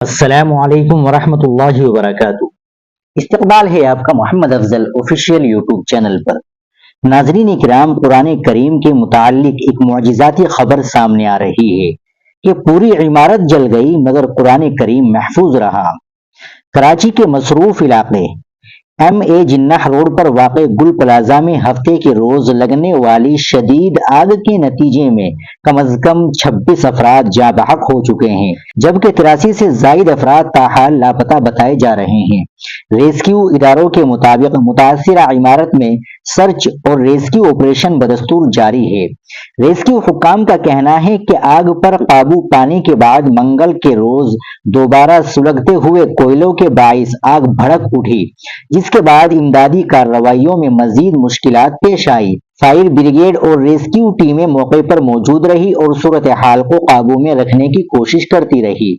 السلام علیکم ورحمۃ اللہ وبرکاتہ۔ استقبال ہے آپ کا محمد افضل آفیشیل یوٹیوب چینل پر۔ ناظرین کرام، قرآن کریم کے متعلق ایک معجزاتی خبر سامنے آ رہی ہے کہ پوری عمارت جل گئی مگر قرآن کریم محفوظ رہا۔ کراچی کے مصروف علاقے ایم اے جناح روڈ پر واقع گل پلازا میں ہفتے کے روز لگنے والی شدید آگ کے نتیجے میں کم از کم 26 افراد جاں بحق ہو چکے ہیں، جبکہ 83 سے زائد افراد تاحال لاپتہ بتائے جا رہے ہیں۔ ریسکیو اداروں کے مطابق متاثرہ عمارت میں سرچ اور ریسکیو آپریشن بدستور جاری ہے۔ ریسکیو حکام کا کہنا ہے کہ آگ پر قابو پانے کے بعد منگل کے روز دوبارہ سلگتے ہوئے کوئلوں کے باعث آگ بھڑک اٹھی، جس کے بعد امدادی کارروائیوں میں مزید مشکلات پیش آئی۔ فائر بریگیڈ اور ریسکیو ٹیمیں موقع پر موجود رہی اور صورتحال کو قابو میں رکھنے کی کوشش کرتی رہی۔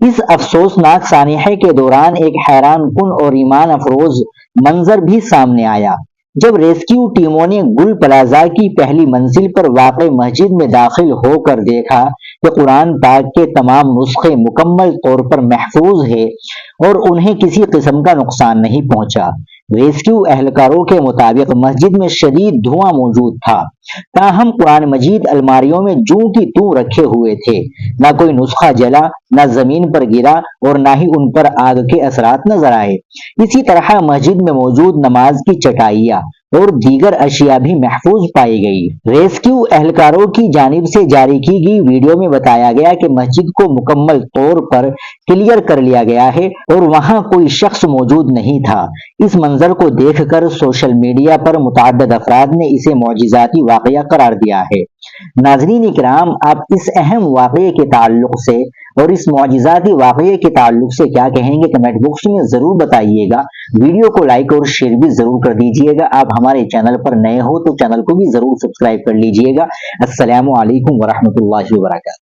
اس افسوسناک سانحے کے دوران ایک حیران کن اور ایمان افروز منظر بھی سامنے آیا، جب ریسکیو ٹیموں نے گل پلازا کی پہلی منزل پر واقع مسجد میں داخل ہو کر دیکھا کہ قرآن پاک کے تمام نسخے مکمل طور پر محفوظ ہیں اور انہیں کسی قسم کا نقصان نہیں پہنچا۔ ریسکیو اہلکاروں کے مطابق مسجد میں شدید دھواں موجود تھا، تاہم قرآن مجید الماریوں میں جوں کی توں رکھے ہوئے تھے۔ نہ کوئی نسخہ جلا، نہ زمین پر گرا اور نہ ہی ان پر آگ کے اثرات نظر آئے۔ اسی طرح مسجد میں موجود نماز کی چٹائیاں اور دیگر اشیاء بھی محفوظ پائی گئی۔ ریسکیو اہلکاروں کی جانب سے جاری کی گئی ویڈیو میں بتایا گیا کہ مسجد کو مکمل طور پر کلیئر کر لیا گیا ہے اور وہاں کوئی شخص موجود نہیں تھا۔ اس منظر کو دیکھ کر سوشل میڈیا پر متعدد افراد نے اسے معجزاتی واقعہ قرار دیا ہے۔ ناظرین کرام، آپ اس اہم واقعے کے تعلق سے اور اس معجزاتی واقعے کے تعلق سے کیا کہیں گے کمنٹ باکس میں ضرور بتائیے گا۔ ویڈیو کو لائک اور شیئر بھی ضرور کر دیجیے گا۔ آپ ہمارے چینل پر نئے ہو تو چینل کو بھی ضرور سبسکرائب کر لیجیے گا۔ السلام علیکم ورحمۃ اللہ وبرکاتہ۔